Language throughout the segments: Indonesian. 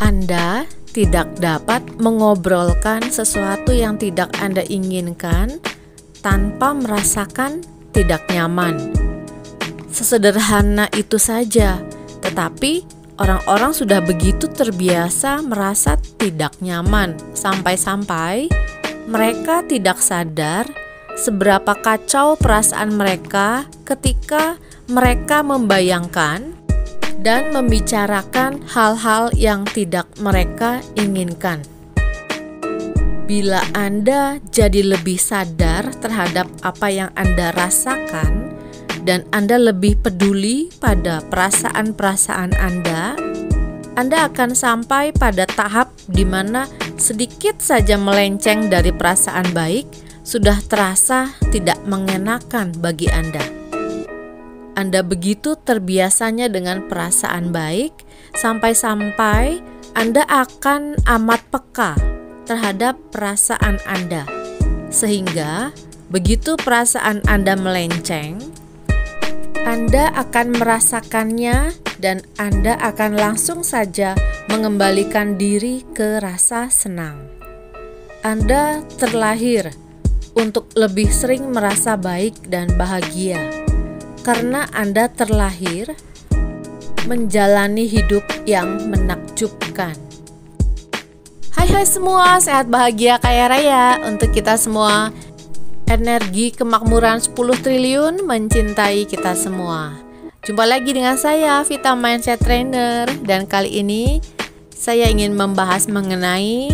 Anda tidak dapat mengobrolkan sesuatu yang tidak Anda inginkan tanpa merasakan tidak nyaman. Sesederhana itu saja, tetapi orang-orang sudah begitu terbiasa merasa tidak nyaman, sampai-sampai mereka tidak sadar seberapa kacau perasaan mereka ketika mereka membayangkan dan membicarakan hal-hal yang tidak mereka inginkan. Bila Anda jadi lebih sadar terhadap apa yang Anda rasakan dan Anda lebih peduli pada perasaan-perasaan Anda akan sampai pada tahap di mana sedikit saja melenceng dari perasaan baik sudah terasa tidak mengenakan bagi Anda. Anda begitu terbiasanya dengan perasaan baik sampai-sampai Anda akan amat peka terhadap perasaan Anda. Sehingga begitu perasaan Anda melenceng, Anda akan merasakannya dan Anda akan langsung saja mengembalikan diri ke rasa senang. Anda terlahir untuk lebih sering merasa baik dan bahagia karena Anda terlahir menjalani hidup yang menakjubkan. Hai semua, sehat bahagia kaya raya untuk kita semua. Energi kemakmuran 10 triliun mencintai kita semua. Jumpa lagi dengan saya, Vita Mindset Trainer, dan kali ini saya ingin membahas mengenai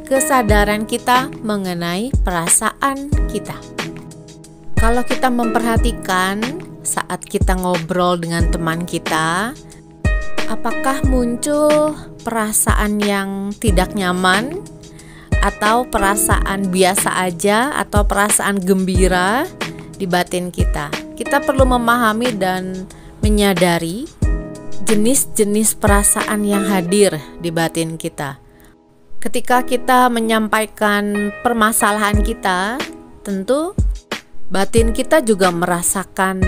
kesadaran kita mengenai perasaan kita. Kalau kita memperhatikan saat kita ngobrol dengan teman kita, apakah muncul perasaan yang tidak nyaman? Atau perasaan biasa aja atau perasaan gembira di batin kita. Kita perlu memahami dan menyadari jenis-jenis perasaan yang hadir di batin kita. Ketika kita menyampaikan permasalahan kita, tentu batin kita juga merasakan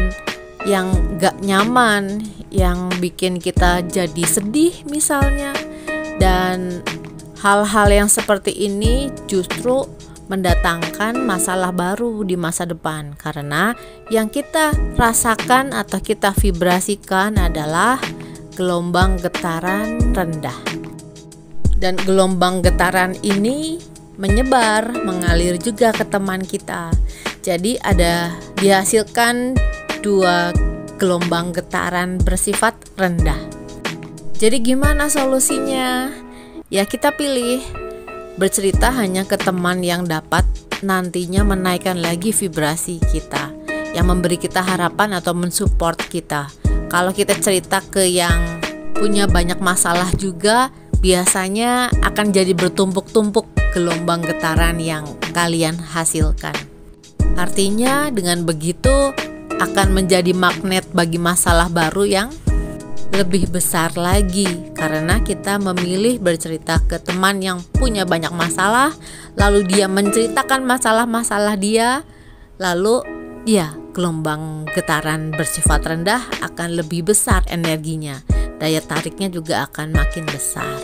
yang gak nyaman, yang bikin kita jadi sedih misalnya. Dan hal-hal yang seperti ini justru mendatangkan masalah baru di masa depan, karena yang kita rasakan atau kita vibrasikan adalah gelombang getaran rendah. Dan gelombang getaran ini menyebar, mengalir juga ke teman kita. Jadi dihasilkan 2 gelombang getaran bersifat rendah. Jadi gimana solusinya? Ya kita pilih bercerita hanya ke teman yang dapat nantinya menaikkan lagi vibrasi kita, yang memberi kita harapan atau mensupport kita. Kalau kita cerita ke yang punya banyak masalah juga, biasanya akan jadi bertumpuk-tumpuk gelombang getaran yang kalian hasilkan. Artinya dengan begitu akan menjadi magnet bagi masalah baru yang lebih besar lagi, karena kita memilih bercerita ke teman yang punya banyak masalah, lalu dia menceritakan masalah-masalah dia, lalu ya gelombang getaran bersifat rendah akan lebih besar energinya, daya tariknya juga akan makin besar.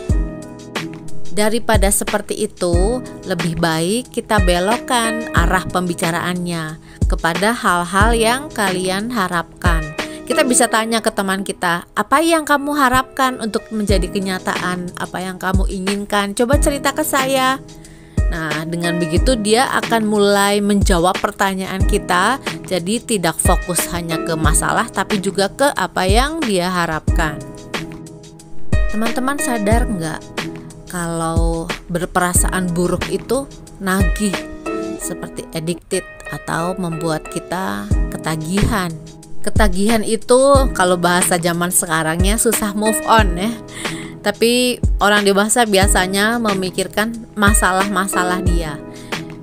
Daripada seperti itu, lebih baik kita belokkan arah pembicaraannya kepada hal-hal yang kalian harapkan. Kita bisa tanya ke teman kita, apa yang kamu harapkan untuk menjadi kenyataan? Apa yang kamu inginkan? Coba cerita ke saya. Nah, dengan begitu dia akan mulai menjawab pertanyaan kita. Jadi tidak fokus hanya ke masalah, tapi juga ke apa yang dia harapkan. Teman-teman sadar nggak kalau berperasaan buruk itu nagih, seperti addicted atau membuat kita ketagihan. Ketagihan itu kalau bahasa zaman sekarangnya susah move on ya. Tapi orang dewasa biasanya memikirkan masalah-masalah dia.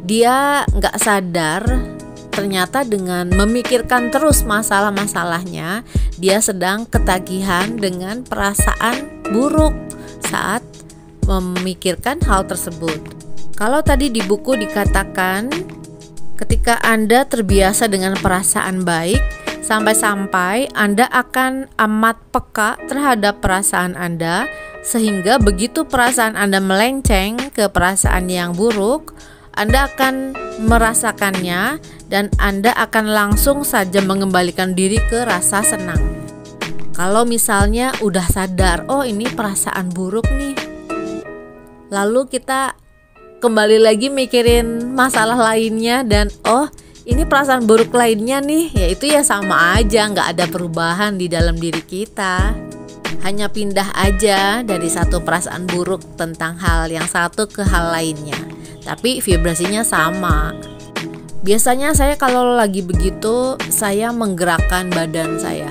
Dia nggak sadar ternyata dengan memikirkan terus masalah-masalahnya, dia sedang ketagihan dengan perasaan buruk saat memikirkan hal tersebut. Kalau tadi di buku dikatakan, ketika Anda terbiasa dengan perasaan baik, sampai-sampai Anda akan amat peka terhadap perasaan Anda, Sehingga begitu perasaan Anda melenceng ke perasaan yang buruk, Anda akan merasakannya dan Anda akan langsung saja mengembalikan diri ke rasa senang. Kalau misalnya udah sadar, oh ini perasaan buruk nih, lalu kita kembali lagi mikirin masalah lainnya dan oh ini perasaan buruk lainnya nih, ya itu ya sama aja, nggak ada perubahan di dalam diri kita. Hanya pindah aja dari satu perasaan buruk tentang hal yang satu ke hal lainnya, tapi vibrasinya sama. Biasanya saya kalau lagi begitu, saya menggerakkan badan saya.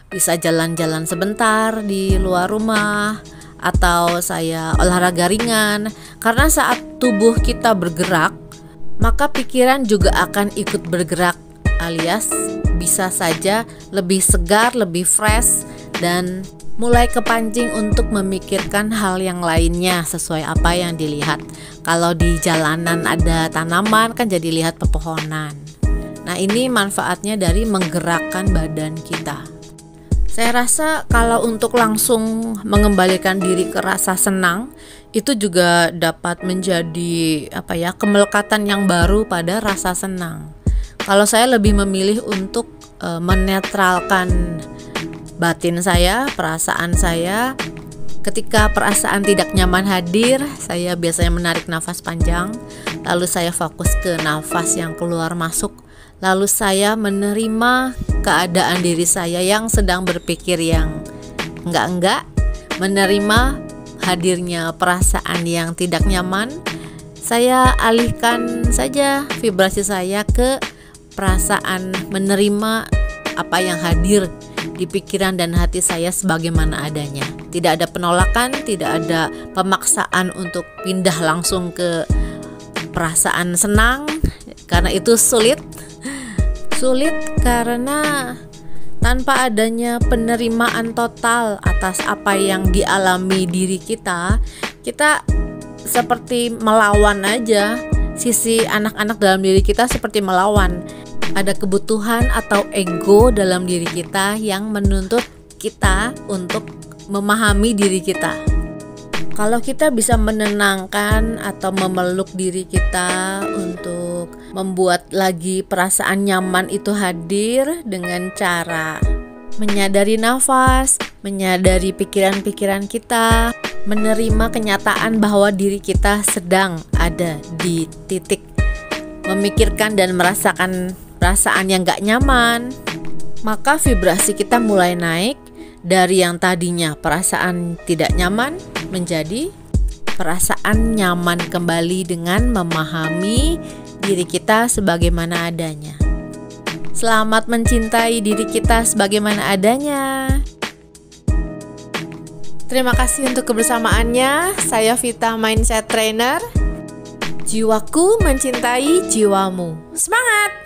Bisa jalan-jalan sebentar di luar rumah, atau saya olahraga ringan. Karena saat tubuh kita bergerak, maka pikiran juga akan ikut bergerak, alias bisa saja lebih segar, lebih fresh, dan mulai kepancing untuk memikirkan hal yang lainnya sesuai apa yang dilihat. Kalau di jalanan ada tanaman kan jadi lihat pepohonan. Nah ini manfaatnya dari menggerakkan badan kita. Saya rasa kalau untuk langsung mengembalikan diri ke rasa senang, itu juga dapat menjadi kemelekatan yang baru pada rasa senang. Kalau saya lebih memilih untuk menetralkan batin saya, perasaan saya. Ketika perasaan tidak nyaman hadir, saya biasanya menarik nafas panjang, lalu saya fokus ke nafas yang keluar masuk, lalu saya menerima keadaan diri saya yang sedang berpikir yang enggak, menerima hadirnya perasaan yang tidak nyaman. Saya alihkan saja vibrasi saya ke perasaan menerima apa yang hadir di pikiran dan hati saya sebagaimana adanya. Tidak ada penolakan, tidak ada pemaksaan untuk pindah langsung ke perasaan senang, karena itu sulit karena tanpa adanya penerimaan total atas apa yang dialami diri kita seperti melawan aja. Sisi anak-anak dalam diri kita seperti melawan. Ada kebutuhan atau ego dalam diri kita yang menuntut kita untuk memahami diri kita. Kalau kita bisa menenangkan atau memeluk diri kita untuk membuat lagi perasaan nyaman itu hadir dengan cara menyadari nafas, menyadari pikiran-pikiran kita, menerima kenyataan bahwa diri kita sedang ada di titik memikirkan dan merasakan perasaan yang gak nyaman, maka vibrasi kita mulai naik dari yang tadinya perasaan tidak nyaman menjadi perasaan nyaman kembali dengan memahami diri kita sebagaimana adanya. Selamat mencintai diri kita sebagaimana adanya. Terima kasih untuk kebersamaannya. Saya Vita Mindset Trainer. Jiwaku mencintai jiwamu. Semangat!